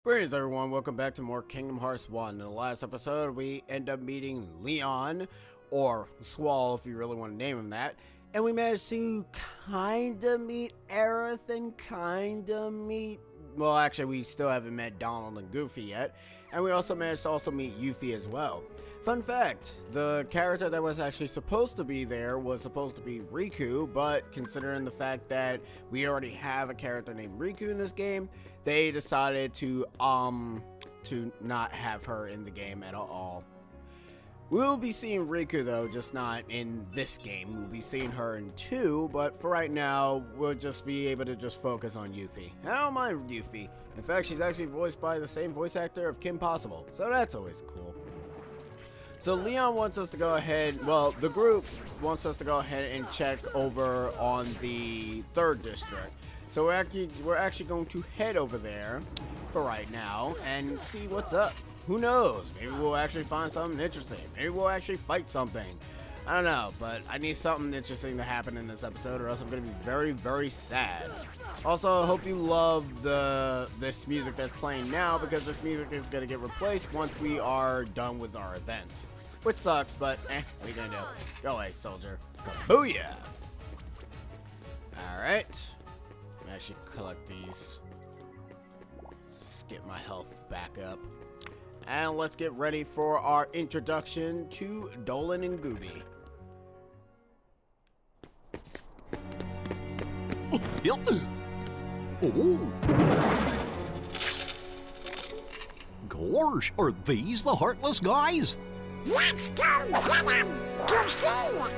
Greetings everyone, welcome back to more Kingdom Hearts 1. In the last episode, we end up meeting Leon, or Squall if you really want to name him that. And we managed to kinda meet Aerith and kinda meet... Well, actually, we still haven't met Donald and Goofy yet. And we also managed to meet Yuffie as well. Fun fact, the character that was actually supposed to be there was supposed to be Riku, but considering the fact that we already have a character named Riku in this game, they decided to not have her in the game at all. We'll be seeing Riku though, just not in this game. We'll be seeing her in 2, but for right now, we'll just be able to just focus on Yuffie. I don't mind Yuffie. In fact, she's actually voiced by the same voice actor of Kim Possible, so that's always cool. So Leon wants us to go ahead, well, the group wants us to go ahead and check over on the 3rd district. So we're actually going to head over there for right now and see what's up. Who knows? Maybe we'll actually find something interesting. Maybe we'll actually fight something. I don't know, but I need something interesting to happen in this episode or else I'm going to be very, very sad. Also, I hope you love this music that's playing now because this music is going to get replaced once we are done with our events. Which sucks, but what are you going to do? Go away, soldier. Booyah! Alright. Let me actually collect these. Just get my health back up. And let's get ready for our introduction to Dolan and Gooby. Oh. Gosh, are these the Heartless guys? Let's go get them! Goofy!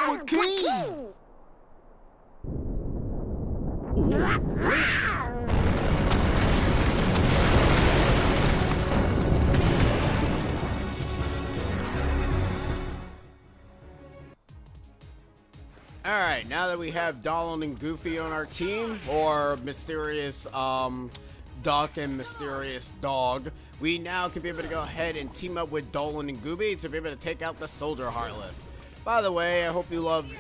The key! Alright, now that we have Donald and Goofy on our team, or Mysterious Duck and Mysterious Dog, we now can be able to go ahead and team up with Dolan and Gooby to be able to take out the Soldier Heartless. By the way, I hope you love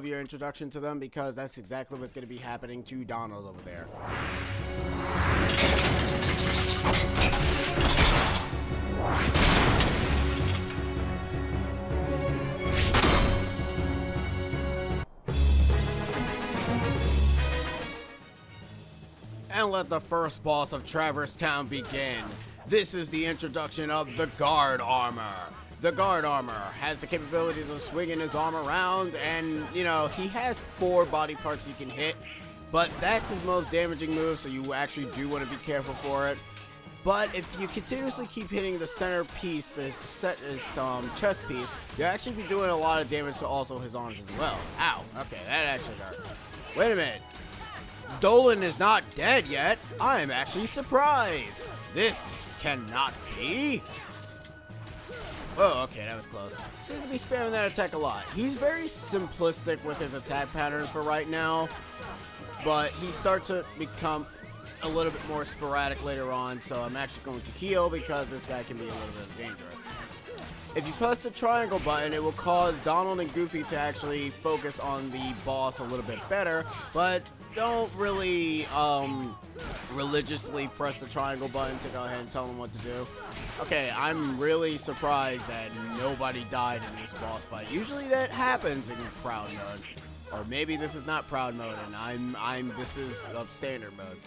your introduction to them because that's exactly what's going to be happening to Donald over there. And let the first boss of Traverse Town begin. This is the introduction of the Guard Armor. The Guard Armor has the capabilities of swinging his arm around, and, you know, he has 4 body parts you can hit, but that's his most damaging move, so you actually do want to be careful for it. But if you continuously keep hitting the center piece, this chest piece, you'll actually be doing a lot of damage to also his arms as well. Ow, okay, that actually hurt. Wait a minute. Dolan is not dead yet. I'm actually surprised. This cannot be. Oh, okay, that was close. Seems to be spamming that attack a lot. He's very simplistic with his attack patterns for right now, but he starts to become a little bit more sporadic later on, so I'm actually going to heal because this guy can be a little bit dangerous. If you press the triangle button, it will cause Donald and Goofy to actually focus on the boss a little bit better, but don't really religiously press the triangle button to go ahead and tell them what to do. Okay, I'm really surprised that nobody died in this boss fight. Usually that happens in Proud mode. Or maybe this is not Proud mode and this is standard mode.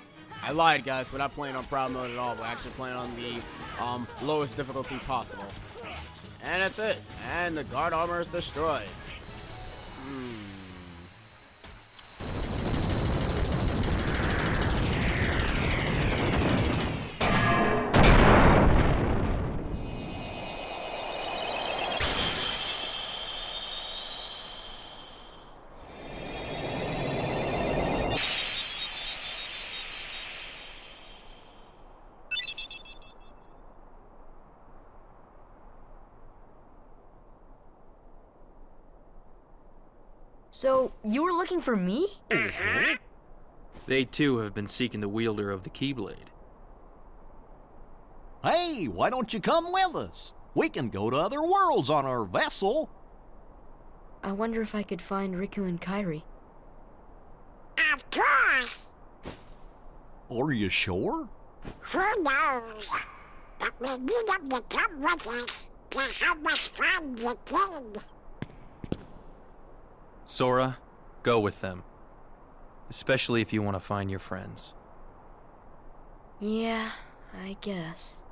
I lied, guys, we're not playing on Proud mode at all. We're actually playing on the lowest difficulty possible. And that's it. And the Guard Armor is destroyed. So, you were looking for me? They too have been seeking the wielder of the Keyblade. Hey, why don't you come with us? We can go to other worlds on our vessel. I wonder if I could find Riku and Kairi. Of course. Are you sure? Who knows? But we need them to come with us to help us find the kid. Sora, go with them. Especially if you want to find your friends. Yeah, I guess.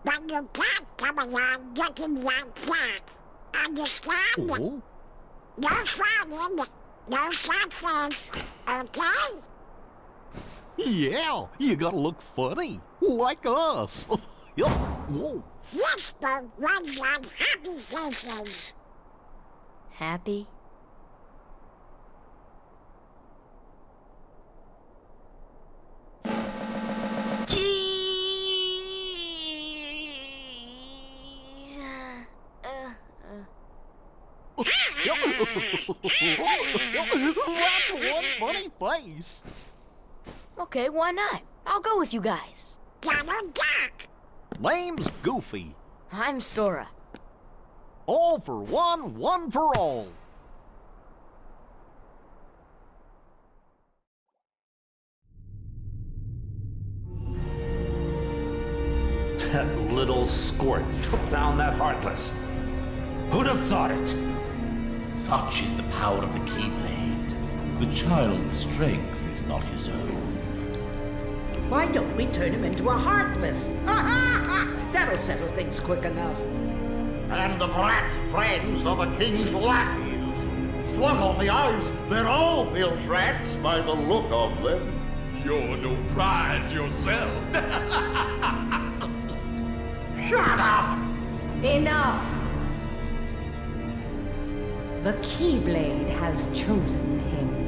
But you can't come along looking like that. Understand? Oh, No frowning, no sad face, okay? yeah, you gotta look funny, like us. Yup. Whoa. Whisper runs on happy faces. Happy? Jeez. That's one funny face. Okay, why not? I'll go with you guys. Donald Duck. Name's Goofy. I'm Sora. All for one for all. That little squirt took down that Heartless. Who'd have thought it? Such is the power of the Keyblade. The child's strength is not his own. Why don't we turn him into a Heartless? That'll settle things quick enough. And the brat's friends are the king's lackeys. Slug on the eyes, they're all built rats by the look of them. You're no prize yourself. Shut up! Enough! The Keyblade has chosen him.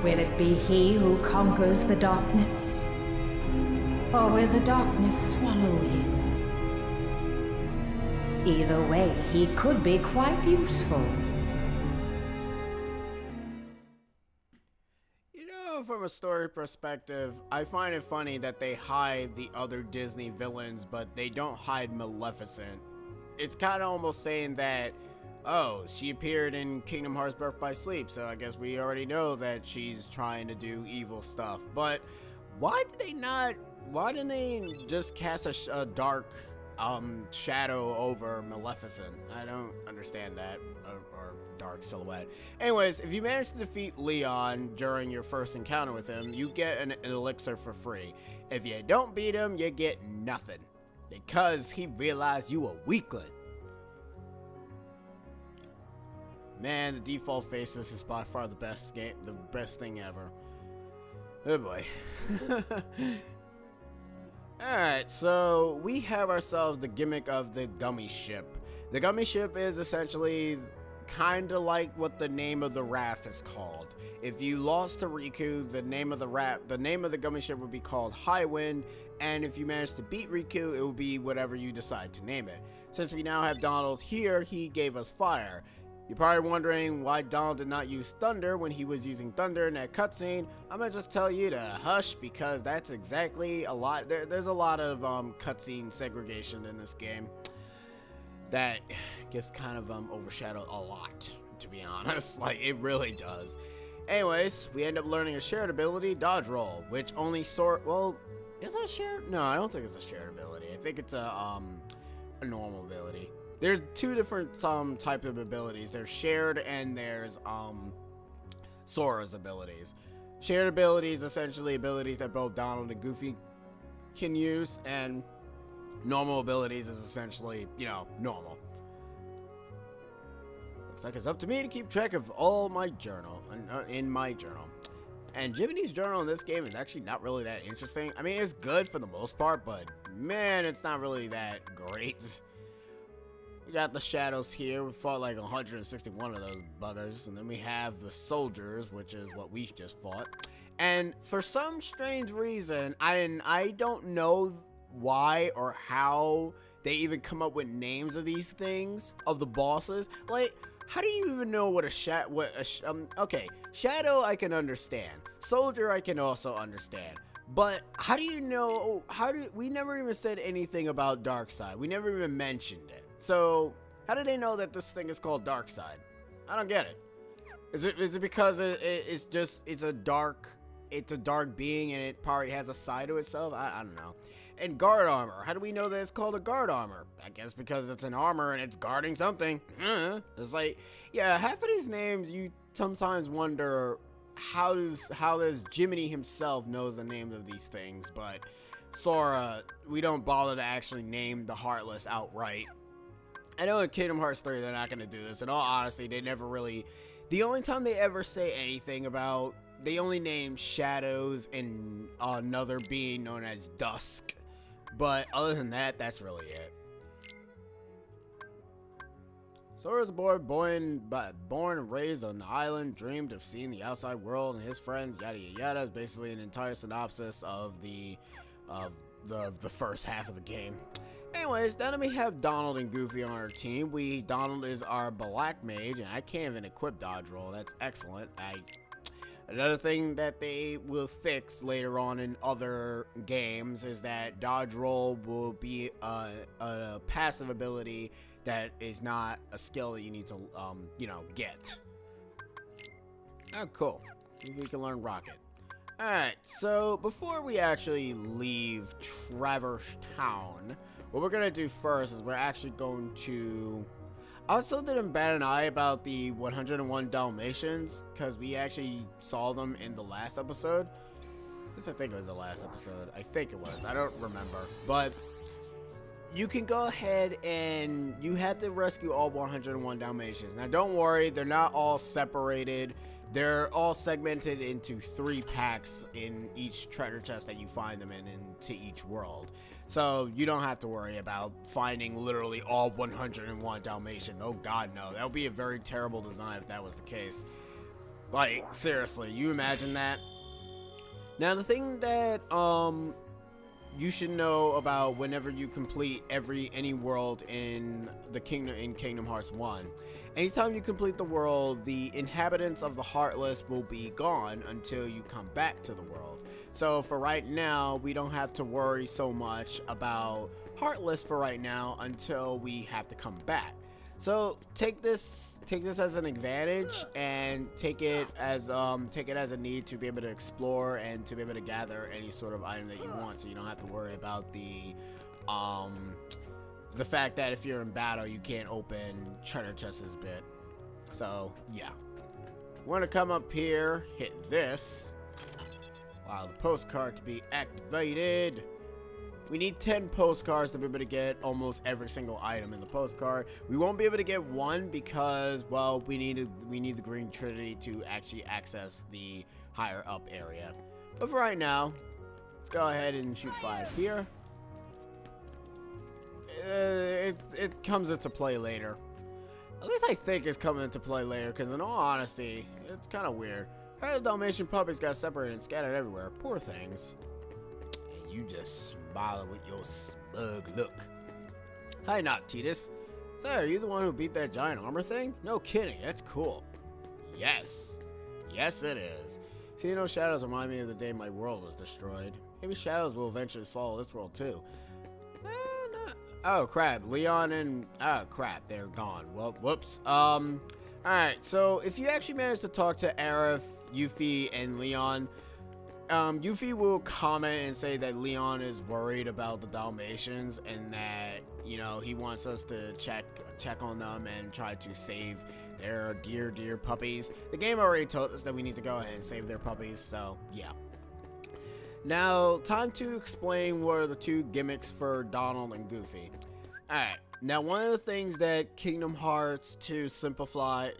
Will it be he who conquers the darkness? Or will the darkness swallow him? Either way, he could be quite useful. From a story perspective, I find it funny that they hide the other Disney villains, but they don't hide Maleficent. It's kind of almost saying that, oh, she appeared in Kingdom Hearts Birth by Sleep, so I guess we already know that she's trying to do evil stuff. But why didn't they just cast a dark shadow over Maleficent? I don't understand that, or dark silhouette. Anyways, if you manage to defeat Leon during your first encounter with him, you get an elixir for free. If you don't beat him, you get nothing, because he realized you a weakling. Man, the default faces is by far the best thing ever. Oh boy. Alright, so we have ourselves the gimmick of the gummy ship. The gummy ship is essentially kind of like what the name of the raft is called. If you lost to Riku, the name of the gummy ship would be called High Wind, and if you manage to beat Riku, it would be whatever you decide to name it. Since we now have Donald here, he gave us fire. You're probably wondering why Donald did not use thunder when he was using thunder in that cutscene. I'm gonna just tell you to hush, because that's exactly a lot. There's a lot of cutscene segregation in this game that gets kind of overshadowed a lot, to be honest. Like, it really does. Anyways, we end up learning a shared ability, dodge roll, which only well, is that a shared? No, I don't think it's a shared ability. I think it's a normal ability. There's two different types of abilities. There's shared and there's Sora's abilities. Shared abilities, essentially abilities that both Donald and Goofy can use, and normal abilities is essentially, you know, normal. Looks like it's up to me to keep track of all my journal, in my journal. And Jiminy's journal in this game is actually not really that interesting. I mean, it's good for the most part, but man, it's not really that great. We got the shadows here. We fought like 161 of those buggers. And then we have the soldiers, which is what we just fought. And for some strange reason, I don't know why or how they even come up with names of these things, of the bosses. Like, how do you even know what okay, shadow I can understand. Soldier I can also understand. But how do you know? We never even said anything about Darkseid? We never even mentioned it. So how do they know that this thing is called Darkseid? I don't get it. Is it because it's a dark being and it probably has a side to itself? I don't know. And guard armor. How do we know that it's called a guard armor? I guess because it's an armor and it's guarding something. It's like, yeah, half of these names you sometimes wonder how does Jiminy himself knows the names of these things, but Sora, we don't bother to actually name the Heartless outright. I know in Kingdom Hearts 3 they're not going to do this. In all honesty, they never really... The only time they ever say anything about... They only name Shadows and another being known as Dusk. But other than that, that's really it. Sora's a boy born and raised on the island, dreamed of seeing the outside world and his friends, yada yada yada. Is basically an entire synopsis of the first half of the game. Anyways, then we have Donald and Goofy on our team. Donald is our black mage, and I can't even equip dodge roll. That's excellent. Another thing that they will fix later on in other games is that dodge roll will be a passive ability that is not a skill that you need to, get. Oh, cool. We can learn Rocket. Alright, so before we actually leave Traverse Town, what we're going to do first is we're actually going to... I also didn't bat an eye about the 101 Dalmatians, because we actually saw them in the last episode. I think it was the last episode. I think it was. I don't remember. But you can go ahead and you have to rescue all 101 Dalmatians. Now, don't worry. They're not all separated. They're all segmented into 3 packs in each treasure chest that you find them in into each world. So you don't have to worry about finding literally all 101 Dalmatian. Oh god, no. That would be a very terrible design if that was the case. Like, seriously, you imagine that? Now, the thing that you should know about whenever you complete any world in Kingdom Hearts 1. Anytime you complete the world, the inhabitants of the Heartless will be gone until you come back to the world. So for right now, we don't have to worry so much about Heartless for right now until we have to come back. So take this as an advantage and take it as a need to be able to explore and to be able to gather any sort of item that you want, so you don't have to worry about the fact that if you're in battle you can't open treasure chests as bit. So yeah, we're gonna come up here, hit this, allow the postcard to be activated. We need 10 postcards to be able to get almost every single item in the postcard. We won't be able to get one because, well, we need the Green Trinity to actually access the higher up area. But for right now, let's go ahead and shoot 5 here. It comes into play later. At least I think it's coming into play later, because in all honesty, it's kind of weird. The Dalmatian puppies got separated and scattered everywhere. Poor things. And you just smiling with your smug look. Hi, not Titus. Say, are you the one who beat that giant armor thing? No kidding, that's cool. Yes. Yes, it is. See, shadows remind me of the day my world was destroyed. Maybe shadows will eventually swallow this world too. Oh crap, Leon and crap, they're gone. Well, whoops. Alright, so if you actually manage to talk to Aerith, Yuffie, and Leon, Yuffie will comment and say that Leon is worried about the Dalmatians and that, he wants us to check on them and try to save their dear puppies. The game already told us that we need to go ahead and save their puppies, so yeah. Now, time to explain what are the 2 gimmicks for Donald and Goofy. Alright, now one of the things that Kingdom Hearts 2 simplify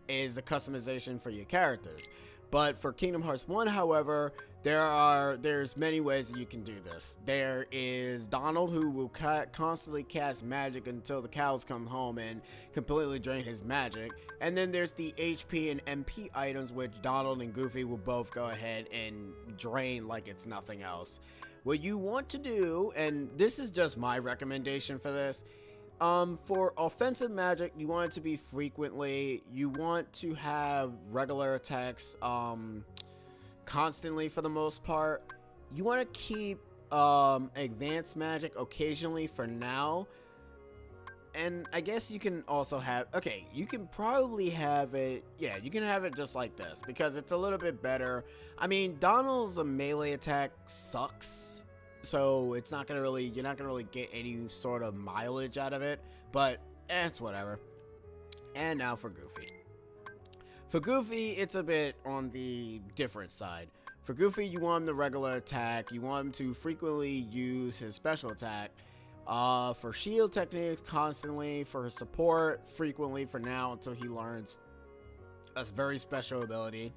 is the customization for your characters. But for Kingdom Hearts 1, however, there's many ways that you can do this. There is Donald, who will constantly cast magic until the cows come home and completely drain his magic. And then there's the HP and MP items, which Donald and Goofy will both go ahead and drain like it's nothing else. What you want to do, and this is just my recommendation for this, for offensive magic, you want it to be frequently. You want to have regular attacks constantly for the most part. You want to keep advanced magic occasionally for now. And I guess you can also have, okay, you can probably have it, yeah, you can have it just like this because it's a little bit better. I mean, Donald's melee attack sucks, so it's not gonna really, you're not gonna really get any sort of mileage out of it, but it's whatever. And now for Goofy. For Goofy, it's a bit on the different side. For Goofy, you want him to regular attack, you want him to frequently use his special attack. For shield techniques, constantly. For his support, frequently for now until he learns a very special ability.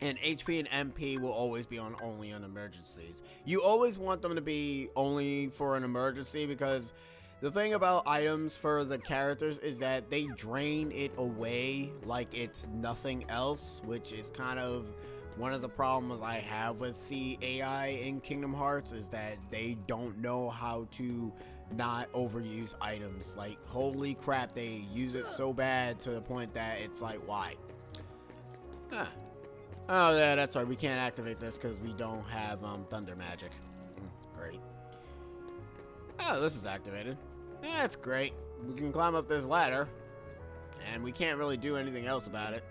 And HP and MP will always be on only on emergencies. You always want them to be only for an emergency because the thing about items for the characters is that they drain it away like it's nothing else, which is kind of one of the problems I have with the AI in Kingdom Hearts is that they don't know how to not overuse items. Like, holy crap, they use it so bad to the point that it's like, why? Huh. Oh, yeah, that's right. We can't activate this because we don't have thunder magic. Great. Oh, this is activated. Yeah, that's great. We can climb up this ladder, and we can't really do anything else about it.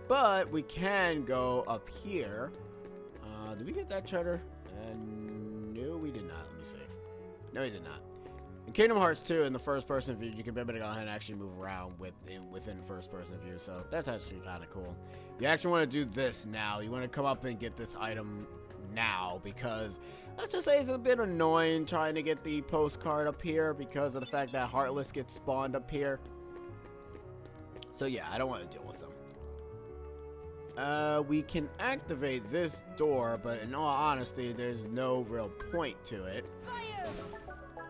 But we can go up here. Did we get that treasure? No, we did not. Let me see. No, we did not. In Kingdom Hearts 2, in the first-person view, you can be able to go ahead and actually move around within first-person view. So that's actually kind of cool. You actually want to do this now. You want to come up and get this item now because let's just say it's a bit annoying trying to get the postcard up here because of the fact that Heartless gets spawned up here. So yeah, I don't want to deal with them. We can activate this door, but in all honesty, there's no real point to it.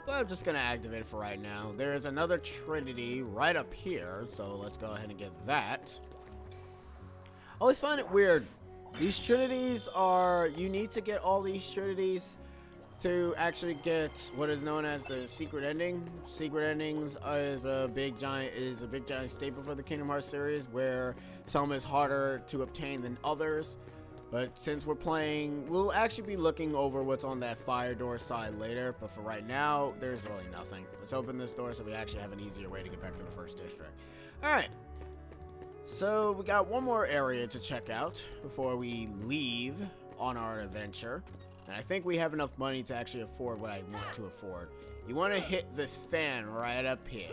But I'm just gonna activate it for right now. There's another Trinity right up here, so let's go ahead and get that. I always find it weird. These Trinities are, you need to get all these Trinities to actually get what is known as the secret ending. Secret endings is a big giant staple for the Kingdom Hearts series where some is harder to obtain than others. But since we're playing, we'll actually be looking over what's on that fire door side later. But for right now, there's really nothing. Let's open this door so we actually have an easier way to get back to the first district. Alright. So we got one more area to check out before we leave on our adventure. And I think we have enough money to actually afford what I want to afford. You want to hit this fan right up here,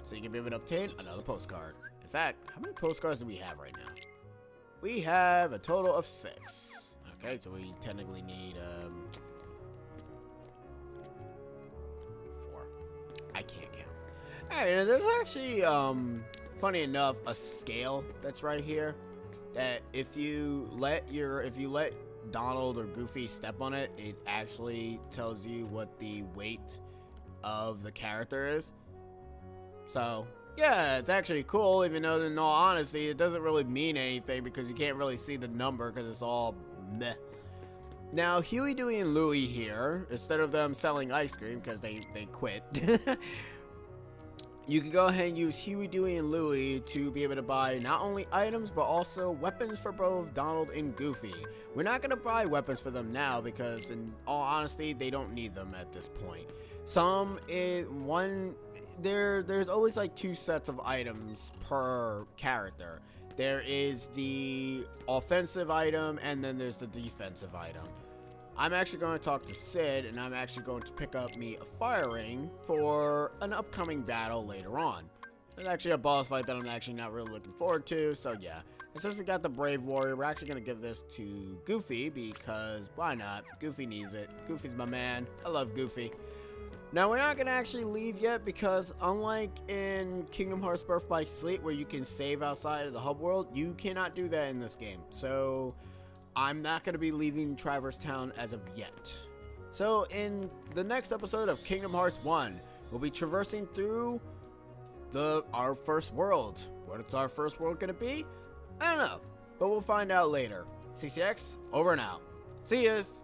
so you can be able to obtain another postcard. In fact, how many postcards do we have right now? We have a total of 6. Okay, so we technically need 4. I can't count. Alright, and there's actually, funny enough, a scale that's right here. That if you let Donald or Goofy step on it, it actually tells you what the weight of the character is. So yeah, it's actually cool, even though in all honesty it doesn't really mean anything because you can't really see the number because it's all meh. Now Huey, Dewey, and Louie here, instead of them selling ice cream because they quit, you can go ahead and use Huey, Dewey, and Louie to be able to buy not only items, but also weapons for both Donald and Goofy. We're not going to buy weapons for them now because, in all honesty, they don't need them at this point. There's always like 2 sets of items per character. There is the offensive item, and then there's the defensive item. I'm actually going to talk to Sid, and I'm actually going to pick up me a fire ring for an upcoming battle later on. There's actually a boss fight that I'm actually not really looking forward to, so yeah. And since we got the Brave Warrior, we're actually going to give this to Goofy, because why not? Goofy needs it. Goofy's my man. I love Goofy. Now, we're not going to actually leave yet, because unlike in Kingdom Hearts Birth by Sleep, where you can save outside of the hub world, you cannot do that in this game. So I'm not going to be leaving Traverse Town as of yet. So in the next episode of Kingdom Hearts 1, we'll be traversing through our first world. What is our first world going to be? I don't know, but we'll find out later. CCX, over and out. See yas!